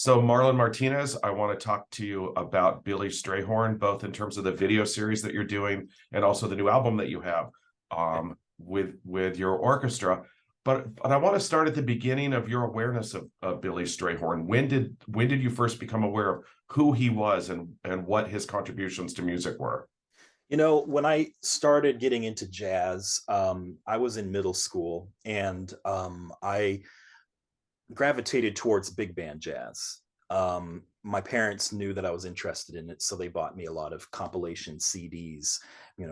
So, Marlon Martinez, I want to talk to you about Billy Strayhorn, both in terms of the video series that you're doing and also the new album that you have with your orchestra. But I want to start at the beginning of your awareness of Billy Strayhorn. When did you first become aware of who he was and what his contributions to music were? When I started getting into jazz, I was in middle school and I gravitated towards big band jazz. My parents knew that I was interested in it, so they bought me a lot of compilation CDs,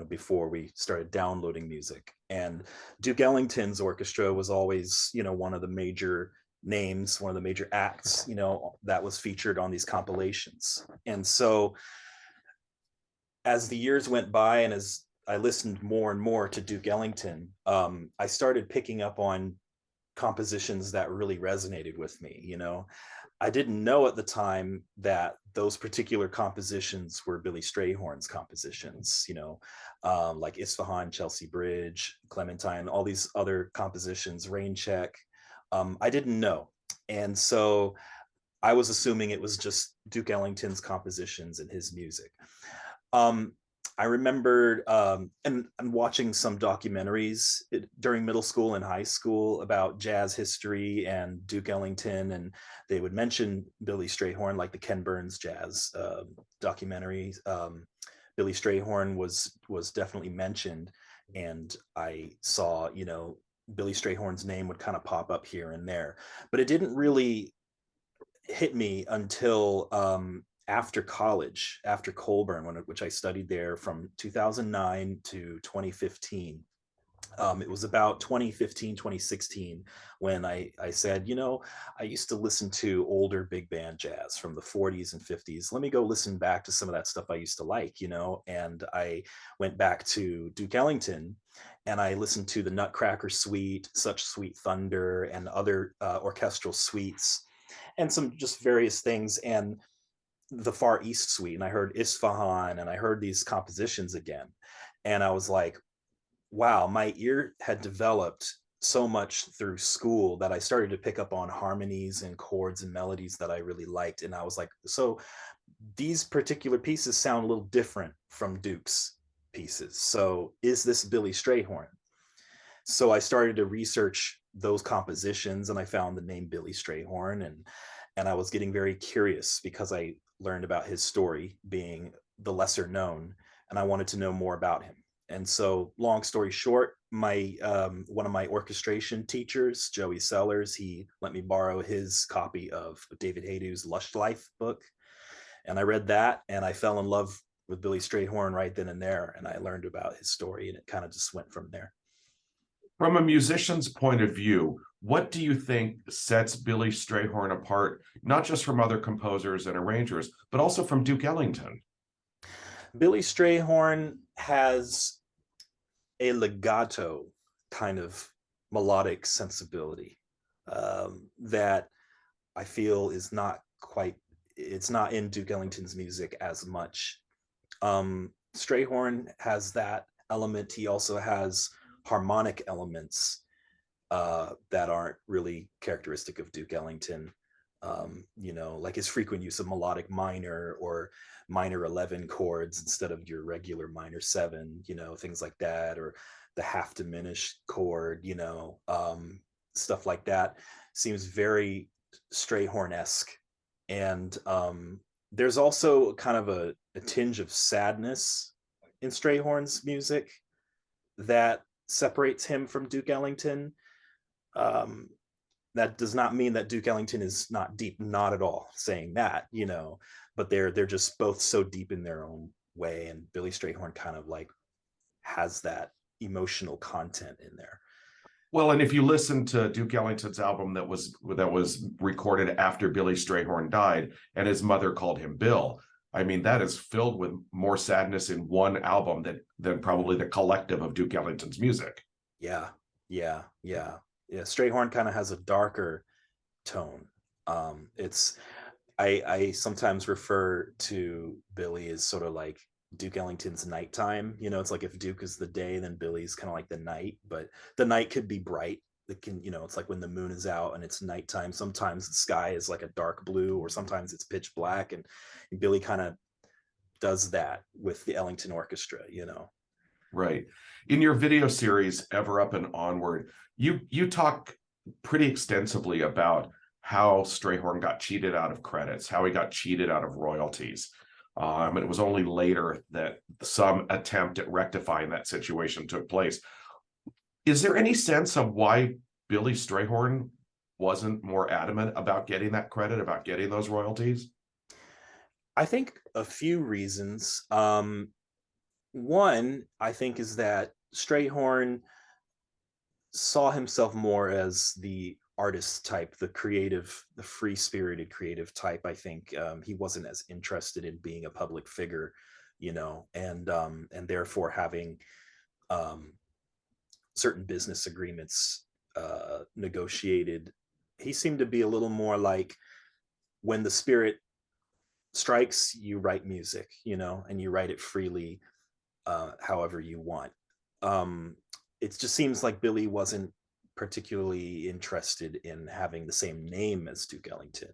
before we started downloading music. And Duke Ellington's orchestra was always, one of the major names, one of the major acts, that was featured on these compilations. And so as the years went by and as I listened more and more to Duke Ellington, I started picking up on compositions that really resonated with me. I didn't know at the time that those particular compositions were Billy Strayhorn's compositions, like Isfahan, Chelsea Bridge, Clementine, all these other compositions, Rain Check. I didn't know. And so I was assuming it was just Duke Ellington's compositions and his music. Um, I remembered and watching some documentaries during middle school and high school about jazz history and Duke Ellington, and they would mention Billy Strayhorn, like the Ken Burns jazz documentary. Billy Strayhorn was definitely mentioned, and I saw, Billy Strayhorn's name would kind of pop up here and there, but it didn't really hit me until after college, after Colburn, which I studied there from 2009 to 2015. It was about 2015, 2016 when I said, I used to listen to older big band jazz from the 40s and 50s. Let me go listen back to some of that stuff I used to like, and I went back to Duke Ellington and I listened to the Nutcracker Suite, Such Sweet Thunder, and other orchestral suites and some just various things. And the Far East Suite, and I heard Isfahan, and I heard these compositions again. And I was like, wow, my ear had developed so much through school that I started to pick up on harmonies and chords and melodies that I really liked. And I was like, so these particular pieces sound a little different from Duke's pieces. So is this Billy Strayhorn? So I started to research those compositions and I found the name Billy Strayhorn, and I was getting very curious because I learned about his story being the lesser known, and I wanted to know more about him. And so, long story short, my one of my orchestration teachers, Joey Sellers, he let me borrow his copy of David Haydew's Lush Life book, and I read that, and I fell in love with Billy Strayhorn right then and there, and I learned about his story, and it kind of just went from there. From a musician's point of view, what do you think sets Billy Strayhorn apart, not just from other composers and arrangers, but also from Duke Ellington? Billy Strayhorn has a legato kind of melodic sensibility that I feel is not quite, it's not in Duke Ellington's music as much. Strayhorn has that element. He also has harmonic elements that aren't really characteristic of Duke Ellington. Like his frequent use of melodic minor or minor 11 chords instead of your regular minor 7, things like that, or the half diminished chord, stuff like that seems very Strayhorn-esque. And there's also kind of a tinge of sadness in Strayhorn's music that separates him from Duke Ellington. Um, that does not mean that Duke Ellington is not deep, not at all saying that, but they're just both so deep in their own way. And Billy Strayhorn kind of like has that emotional content in there. Well, and if you listen to Duke Ellington's album that was recorded after Billy Strayhorn died, and his mother called him Bill, I mean that is filled with more sadness in one album than probably the collective of Duke Ellington's music. Yeah, yeah. Strayhorn kind of has a darker tone. It's I sometimes refer to Billy as sort of like Duke Ellington's nighttime. It's like if Duke is the day, then Billy's kind of like the night, but the night could be bright, it can, it's like when the moon is out and it's nighttime, sometimes the sky is like a dark blue, or sometimes it's pitch black. And Billy kind of does that with the Ellington Orchestra. Right. In your video series, Ever Up and Onward, you talk pretty extensively about how Strayhorn got cheated out of credits, how he got cheated out of royalties. And it was only later that some attempt at rectifying that situation took place. Is there any sense of why Billy Strayhorn wasn't more adamant about getting that credit, about getting those royalties? I think a few reasons. One, I think, is that Strayhorn saw himself more as the artist type, the creative, the free-spirited creative type. I think he wasn't as interested in being a public figure, and therefore having um, certain business agreements negotiated. He seemed to be a little more like, when the spirit strikes, you write music, and you write it freely, however you want. It just seems like Billy wasn't particularly interested in having the same name as Duke Ellington.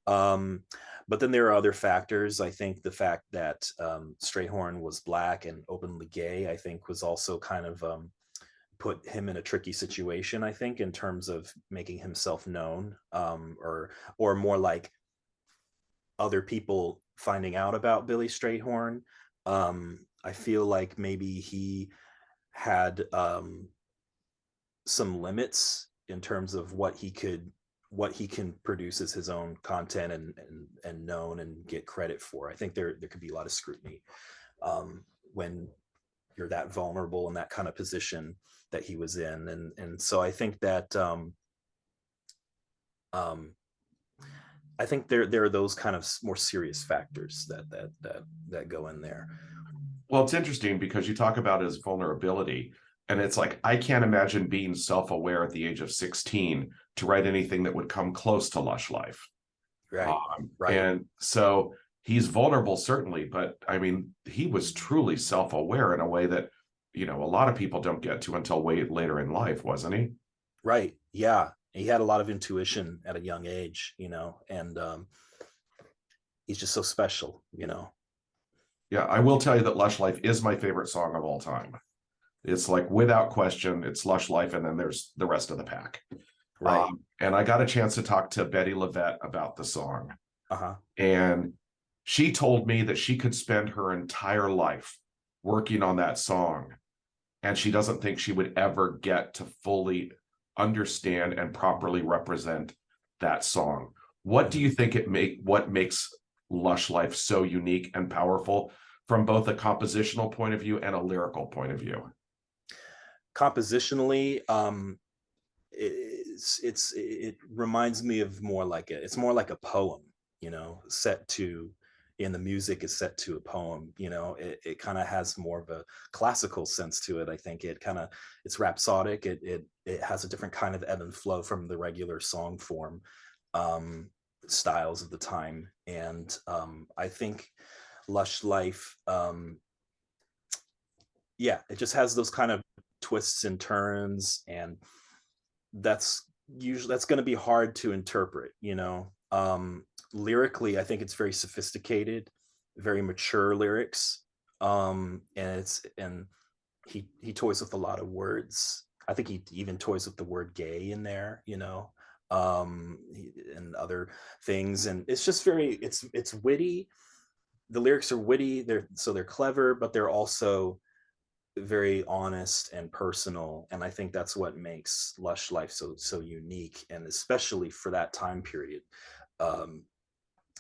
Um, but then there are other factors. I think the fact that Strayhorn was Black and openly gay, I think, was also kind of put him in a tricky situation, I think, in terms of making himself known, or more like other people finding out about Billy Strayhorn. I feel like maybe he had some limits in terms of what he can produce as his own content, and known and get credit for. I think there could be a lot of scrutiny when you're that vulnerable in that kind of position that he was in. And so I think that um, I think there are those kind of more serious factors that go in there. Well, it's interesting because you talk about his vulnerability, and it's like, I can't imagine being self-aware at the age of 16 to write anything that would come close to Lush Life. Right. Right. And so he's vulnerable, certainly, but I mean, he was truly self-aware in a way that, a lot of people don't get to until way later in life, wasn't he? Right. Yeah. He had a lot of intuition at a young age, and he's just so special. Yeah, I will tell you that Lush Life is my favorite song of all time. It's like, without question, it's Lush Life, and then there's the rest of the pack. Right. And I got a chance to talk to Betty Levette about the song. Uh-huh. And she told me that she could spend her entire life working on that song, and she doesn't think she would ever get to fully understand and properly represent that song. What do you think what makes Lush Life so unique and powerful from both a compositional point of view and a lyrical point of view? Compositionally, it reminds me of it's more like a poem, set to, and the music is set to a poem. It kind of has more of a classical sense to it. I think it's rhapsodic. It has a different kind of ebb and flow from the regular song form styles of the time. And I think Lush Life, yeah, it just has those kind of twists and turns, and that's going to be hard to interpret. Lyrically, I think it's very sophisticated, very mature lyrics, and he toys with a lot of words. I think he even toys with the word gay in there, and other things. And it's just it's witty. The lyrics are witty, they're clever, but they're also very honest and personal. And I think that's what makes Lush Life so unique, and especially for that time period, um,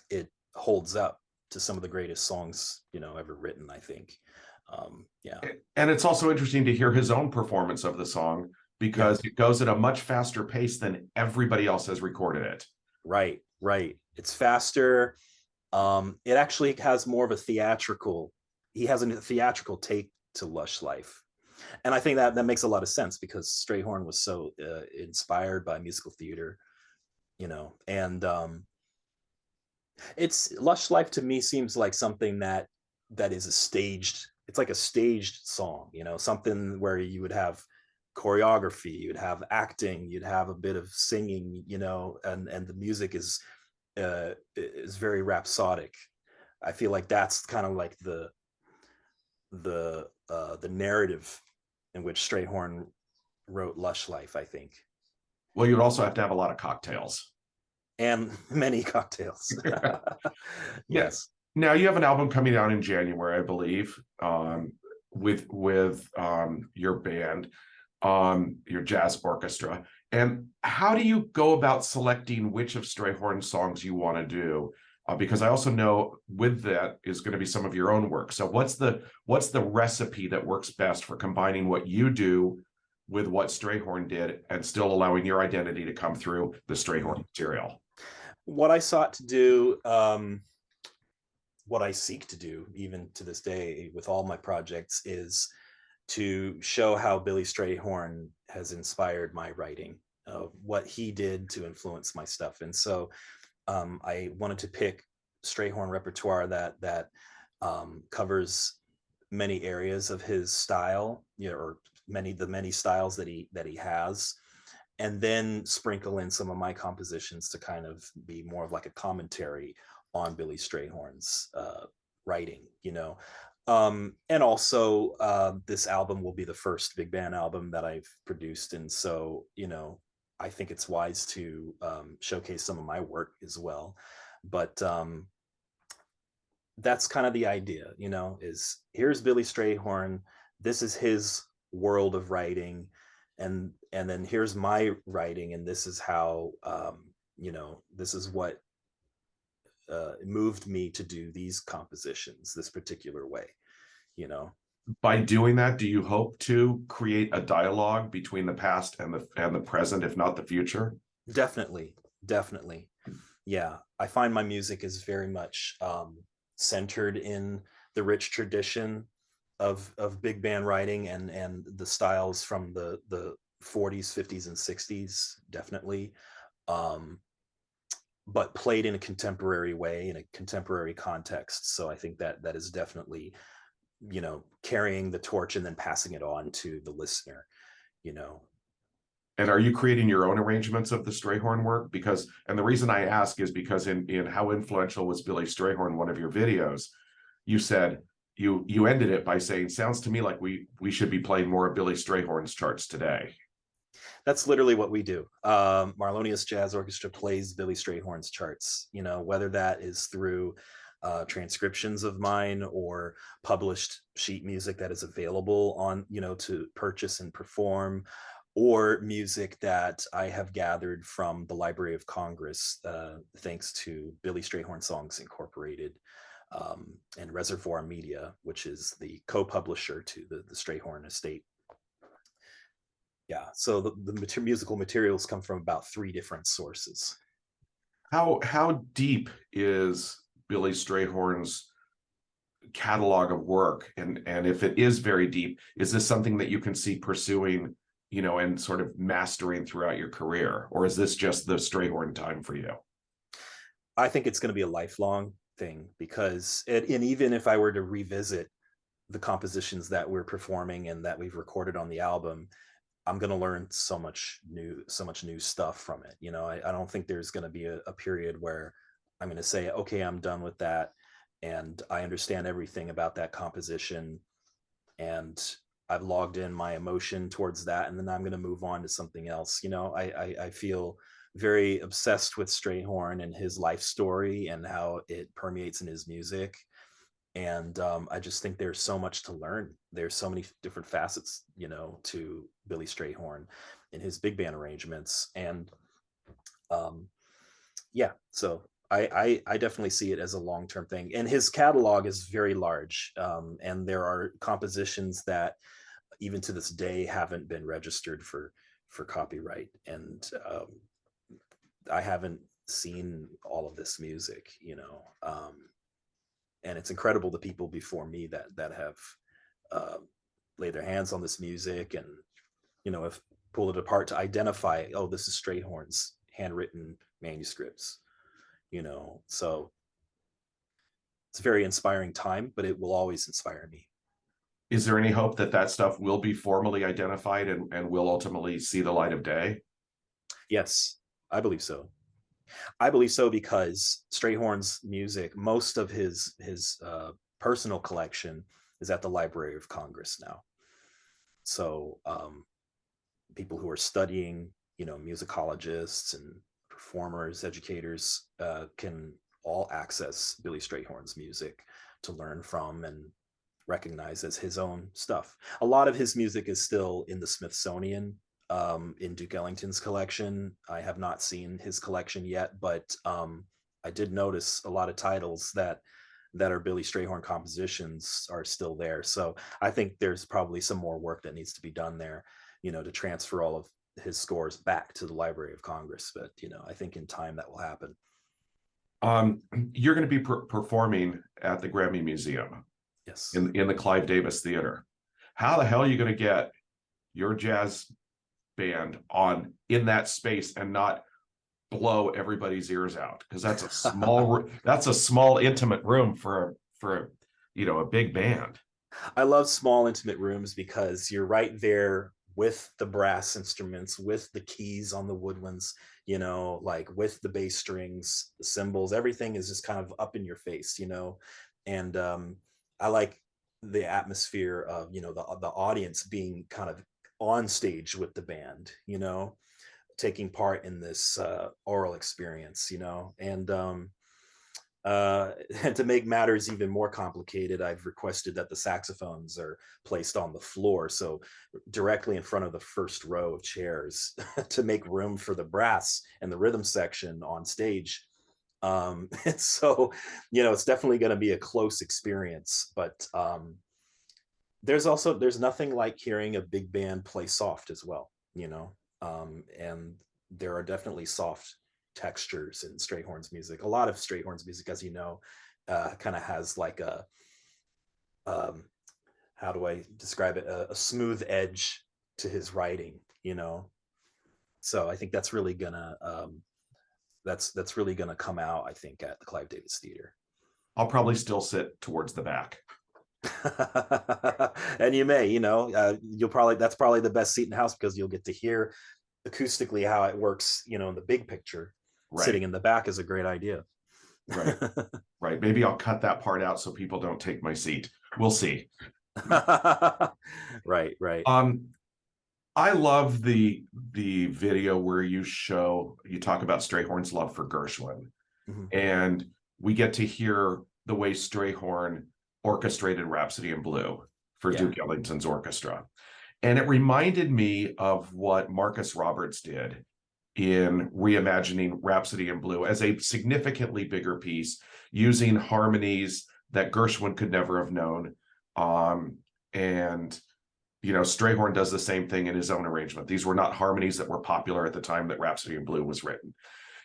it holds up to some of the greatest songs ever written, I think. Yeah. And it's also interesting to hear his own performance of the song, Yeah. because it goes at a much faster pace than everybody else has recorded it. Right. It's faster. It actually has more of a he has a theatrical take to Lush Life. And I think that makes a lot of sense, because Strayhorn was so inspired by musical theater, and it's Lush Life to me seems like something that is it's like a staged song, something where you would have choreography, you'd have acting, you'd have a bit of singing, and the music is very rhapsodic. I feel like that's kind of like the narrative in which Strayhorn wrote Lush Life, I think. Well, you'd also have to have a lot of cocktails. And many cocktails. Yeah. Yes. Now you have an album coming out in January, I believe, with your band, your jazz orchestra. And how do you go about selecting which of Strayhorn's songs you want to do? Because I also know with that is going to be some of your own work. So what's the recipe that works best for combining what you do with what Strayhorn did and still allowing your identity to come through the Strayhorn material? What I sought to do, what I seek to do, even to this day with all my projects, is to show how Billy Strayhorn has inspired my writing, what he did to influence my stuff. And so I wanted to pick Strayhorn repertoire that covers many areas of his style, or the many styles that he has, and then sprinkle in some of my compositions to kind of be more of like a commentary on Billy Strayhorn's writing, and also this album will be the first big band album that I've produced, and so I think it's wise to showcase some of my work as well. But that's kind of the idea, is here's Billy Strayhorn, this is his world of writing, and then here's my writing, and this is how this is what moved me to do these compositions this particular way. By doing that, do you hope to create a dialogue between the past and the present, if not the future? Definitely, definitely. Yeah, I find my music is very much centered in the rich tradition of big band writing and the styles from the 40s, 50s, and 60s, definitely. Um, but played in a contemporary way, in a contemporary context. So I think that is definitely, carrying the torch and then passing it on to the listener, you know. And are you creating your own arrangements of the Strayhorn work? And the reason I ask is because in How Influential Was Billy Strayhorn, one of your videos, you said you ended it by saying, sounds to me like we should be playing more of Billy Strayhorn's charts today. That's literally what we do. Marlonious Jazz Orchestra plays Billy Strayhorn's charts, whether that is through transcriptions of mine or published sheet music that is available on, to purchase and perform, or music that I have gathered from the Library of Congress, thanks to Billy Strayhorn Songs Incorporated, and Reservoir Media, which is the co-publisher to the Strayhorn estate. Yeah, so the musical materials come from about 3 different sources. How deep is Billy Strayhorn's catalog of work? And if it is very deep, is this something that you can see pursuing, and sort of mastering throughout your career? Or is this just the Strayhorn time for you? I think it's going to be a lifelong thing, because and even if I were to revisit the compositions that we're performing and that we've recorded on the album, I'm going to learn so much new stuff from it. I don't think there's going to be a period where I'm going to say, okay, I'm done with that, and I understand everything about that composition, and I've logged in my emotion towards that, and then I'm going to move on to something else. I feel very obsessed with Strayhorn and his life story and how it permeates in his music. And I just think there's so much to learn. There's so many different facets, to Billy Strayhorn in his big band arrangements. And yeah, so I definitely see it as a long-term thing. And his catalog is very large. And there are compositions that even to this day haven't been registered for copyright. And I haven't seen all of this music, and it's incredible the people before me that have laid their hands on this music and have pulled it apart to identify, oh, this is Strayhorn's handwritten manuscripts. So it's a very inspiring time, but it will always inspire me. Is there any hope that that stuff will be formally identified and will ultimately see the light of day? Yes, I believe so. I believe so because Strayhorn's music, most of his personal collection is at the Library of Congress now. So people who are studying, musicologists and performers, educators, can all access Billy Strayhorn's music to learn from and recognize as his own stuff. A lot of his music is still in the Smithsonian, in Duke Ellington's collection. I have not seen his collection yet, but I did notice a lot of titles that are Billy Strayhorn compositions are still there. So I think there's probably some more work that needs to be done there, to transfer all of his scores back to the Library of Congress. But I think in time that will happen. Um, you're going to be performing at the Grammy Museum Yes. in the Clive Davis Theater. How the hell are you going to get your jazz band on in that space and not blow everybody's ears out? Because that's a small intimate room for a big band. I love small intimate rooms because you're right there with the brass instruments, with the keys on the woodwinds, like with the bass strings, the cymbals, everything is just kind of up in your face, and I like the atmosphere of, the audience being kind of on stage with the band, taking part in this oral experience, and to make matters even more complicated, I've requested that the saxophones are placed on the floor, so directly in front of the first row of chairs to make room for the brass and the rhythm section on stage. And so, it's definitely going to be a close experience, but there's nothing like hearing a big band play soft as well, and there are definitely soft textures in Strayhorn's music. A lot of Strayhorn's music, as you know, kind of has like um, how do I describe it? A smooth edge to his writing, So I think that's really gonna come out, I think, at the Clive Davis Theater. I'll probably still sit towards the back. And you may, you'll probably that's probably the best seat in the house because you'll get to hear acoustically how it works, in the big picture. Right, Sitting in the back is a great idea. right, right. Maybe I'll cut that part out so people don't take my seat. We'll see. Right, right. Um, I love the video where you talk about Strayhorn's love for Gershwin, Mhm. and we get to hear the way Strayhorn orchestrated Rhapsody in Blue for Yeah. Duke Ellington's orchestra. And it reminded me of what Marcus Roberts did in reimagining Rhapsody in Blue as a significantly bigger piece, using harmonies that Gershwin could never have known. And Strayhorn does the same thing in his own arrangement. These were not harmonies that were popular at the time that Rhapsody in Blue was written.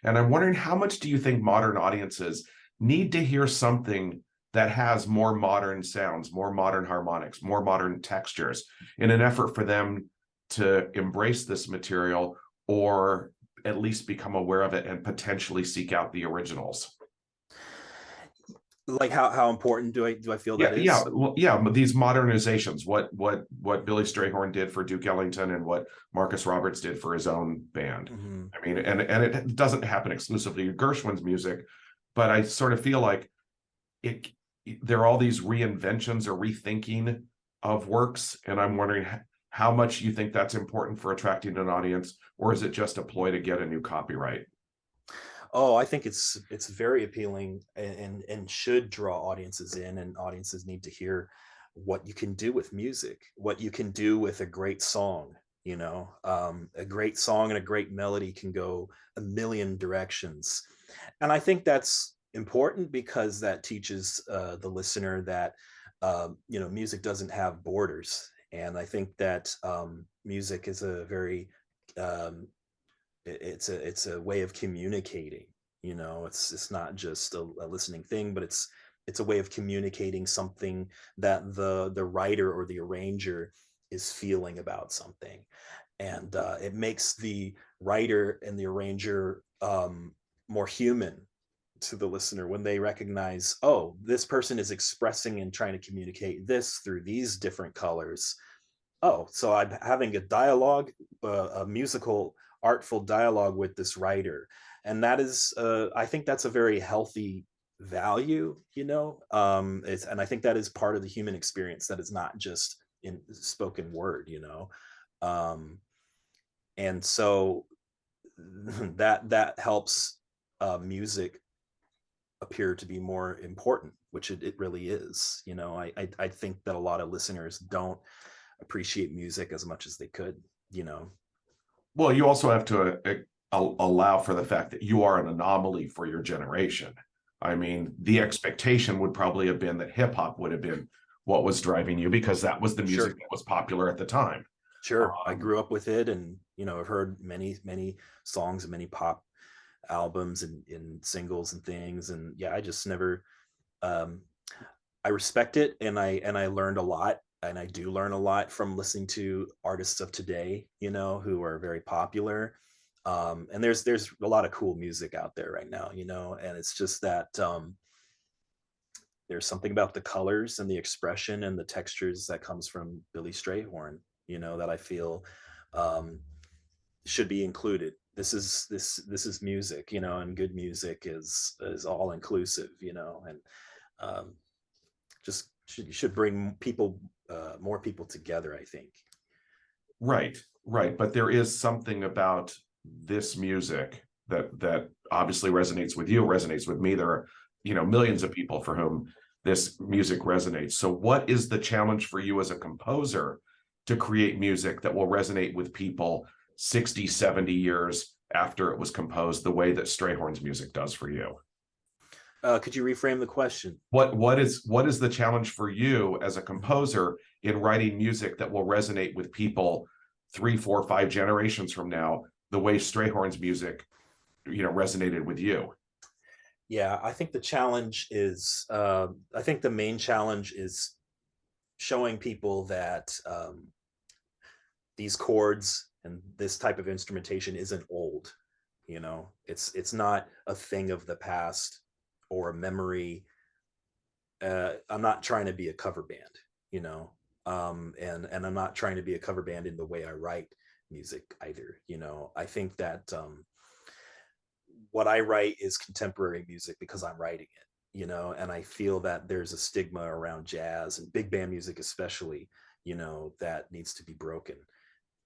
And I'm wondering, how much do you think modern audiences need to hear something that has more modern sounds, more modern harmonics, more modern textures in an effort for them to embrace this material, or at least become aware of it and potentially seek out the originals? Like how important do I feel that Yeah, is? well, yeah. These modernizations, what Billy Strayhorn did for Duke Ellington and what Marcus Roberts did for his own band. Mhm. I mean, and it doesn't happen exclusively in Gershwin's music, but I sort of feel like it. There are all these reinventions or rethinking of works, and I'm wondering how much you think that's important for attracting an audience, or is it just a ploy to get a new copyright? Oh, I think it's very appealing and should draw audiences in, and audiences need to hear what you can do with music, what you can do with a great song. A great song and a great melody can go a million directions, and I think that's important because that teaches the listener that music doesn't have borders, and I think that music is a very um, it's a way of communicating. It's not just a listening thing, but it's a way of communicating something that the writer or the arranger is feeling about something, and it makes the writer and the arranger more human, to the listener when they recognize, oh, this person is expressing and trying to communicate this through these different colors. Oh, so I'm having a dialogue, a musical, artful dialogue with this writer. And that is, I think that's a very healthy value, you know? And I think that is part of the human experience, that is not just in spoken word, you know? Um, and so that helps music appear to be more important, which it really is. You know, I think that a lot of listeners don't appreciate music as much as they could, you know. Well, you also have to allow for the fact that you are an anomaly for your generation. I mean, the expectation would probably have been that hip hop would have been what was driving you because that was the music Sure. that was popular at the time. Sure. I Um, grew up with it, and you know, I've heard many songs and many pop albums and singles and things. And yeah, I just never um I respect it, and I learned a lot, and I do learn a lot from listening to artists of today, you know, who are very popular. And there's a lot of cool music out there right now, you know, and it's just that there's something about the colors and the expression and the textures that comes from Billy Strayhorn, you know, that I feel um, should be included. This is music, you know, and good music is all inclusive, you know, and um, just should bring people, more people together, I think. right, right. But there is something about this music that obviously resonates with you, resonates with me. There are, millions of people for whom this music resonates. So what is the challenge for you as a composer to create music that will resonate with people 60, 70 years after it was composed, the way that Strayhorn's music does for you? Could you reframe the question? What is the challenge for you as a composer in writing music that will resonate with people 3, 4, 5 generations from now, the way Strayhorn's music, resonated with you? Yeah, I think the challenge is, I think the main challenge is showing people that these chords and this type of instrumentation isn't old. You know, it's not a thing of the past or a memory. I'm not trying to be a cover band, you know, and I'm not trying to be a cover band in the way I write music either. You know, I think that what I write is contemporary music because I'm writing it, you know, and I feel that there's a stigma around jazz and big band music, especially, you know, that needs to be broken.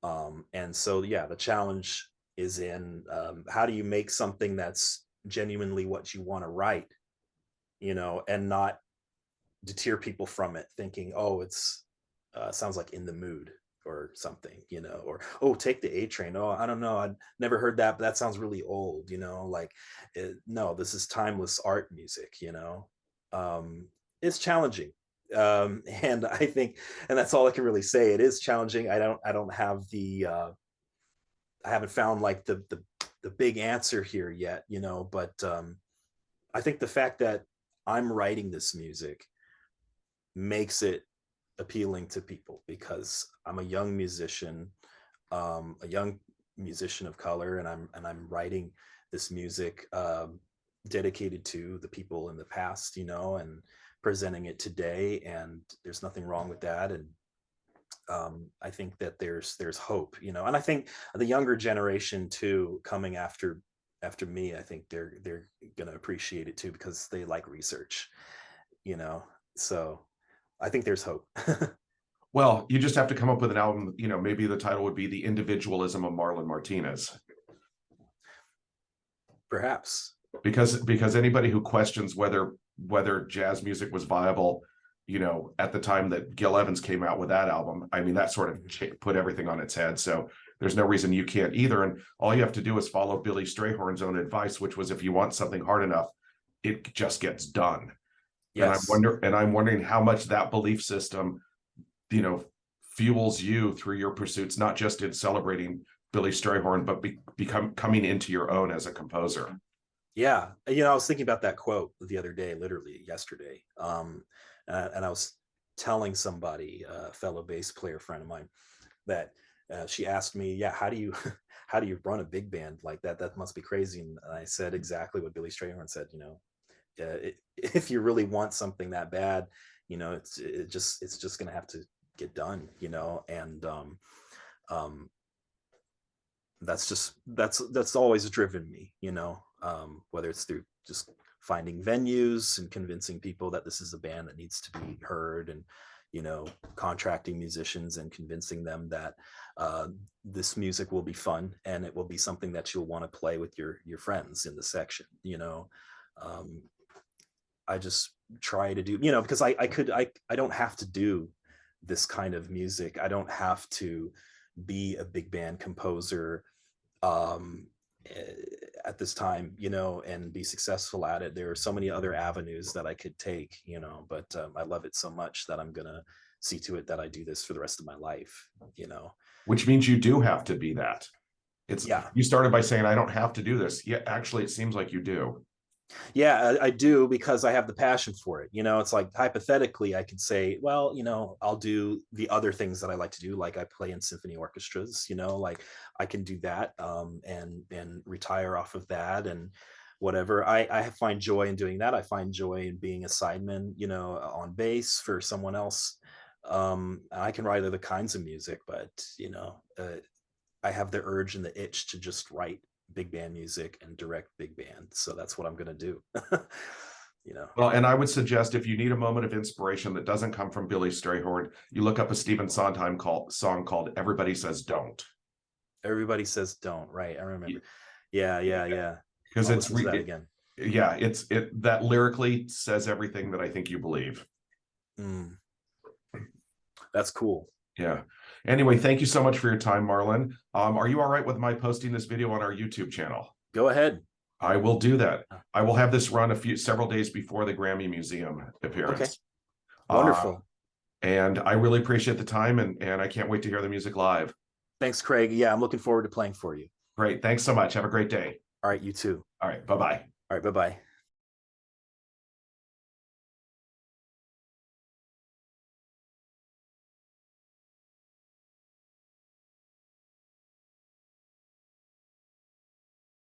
And so, yeah, the challenge is in how do you make something that's genuinely what you want to write, you know, and not deter people from it thinking, oh, it's sounds like In the Mood or something, you know, or oh, Take the A Train. Oh, I don't know, I'd never heard that, but that sounds really old, you know, like no, this is timeless art music, you know. um it's challenging. And I think, and that's all I can really say, it is challenging. I don't have the I haven't found like the big answer here yet, you know, but I think the fact that I'm writing this music makes it appealing to people because I'm a young musician, a young musician of color, and I'm writing this music dedicated to the people in the past, you know, and presenting it today. And there's nothing wrong with that. And I think that there's hope, you know, and I think the younger generation too, coming after me, I think they're gonna appreciate it too because they like research, you know. So I think there's hope. Well, you just have to come up with an album, maybe the title would be The Individualism of Marlon Martinez. Perhaps. Because anybody who questions whether jazz music was viable, at the time that Gil Evans came out with that album, I mean, that sort of put everything on its head. So there's no reason you can't either. And all you have to do is follow Billy Strayhorn's own advice, which was if you want something hard enough, it just gets done. Yes. And I'm wondering how much that belief system, you know, fuels you through your pursuits, not just in celebrating Billy Strayhorn, but become coming into your own as a composer. Yeah. You know, I was thinking about that quote the other day, literally yesterday. And I was telling somebody, a fellow bass player friend of mine, that she asked me, yeah, how do you how do you run a big band like that? That must be crazy. And I said exactly what Billy Strayhorn said. If you really want something that bad, it's just gonna have to get done. And that's always driven me. Whether it's through just finding venues and convincing people that this is a band that needs to be heard, and contracting musicians and convincing them that this music will be fun and it will be something that you'll want to play with your friends in the section. I just try to do, because I don't have to do this kind of music. I don't have to be a big band composer um at this time, and be successful at it. There are so many other avenues that I could take, but I love it so much that I'm gonna see to it that I do this for the rest of my life. Which means you do have to be that. Yeah. You started by saying, I don't have to do this. Yeah, actually, it seems like you do. Yeah, I do, because I have the passion for it. It's like, hypothetically, I could say, well, I'll do the other things that I like to do. Like, I play in symphony orchestras, like I can do that, and retire off of that, and whatever. I find joy in doing that. I find joy in being a sideman, on bass for someone else. I can write other kinds of music, but I have the urge and the itch to just write big band music and direct big band. So that's what I'm going to do. Well, and I would suggest, if you need a moment of inspiration that doesn't come from Billy Strayhorn, you look up a Stephen Sondheim song called Everybody Says Don't. Everybody Says Don't. Right. I remember. Yeah. Because it's that again. Yeah, that lyrically says everything that I think you believe. That's cool. Yeah. Anyway, thank you so much for your time, Marlon. Are you all right with my posting this video on our YouTube channel? Go ahead. I will do that. I will have this run several days before the Grammy Museum appearance. Okay. Wonderful. And I really appreciate the time, and I can't wait to hear the music live. Thanks, Craig. Yeah, I'm looking forward to playing for you. Great. Thanks so much. Have a great day. All right, you too. All right. Bye-bye. All right, bye-bye.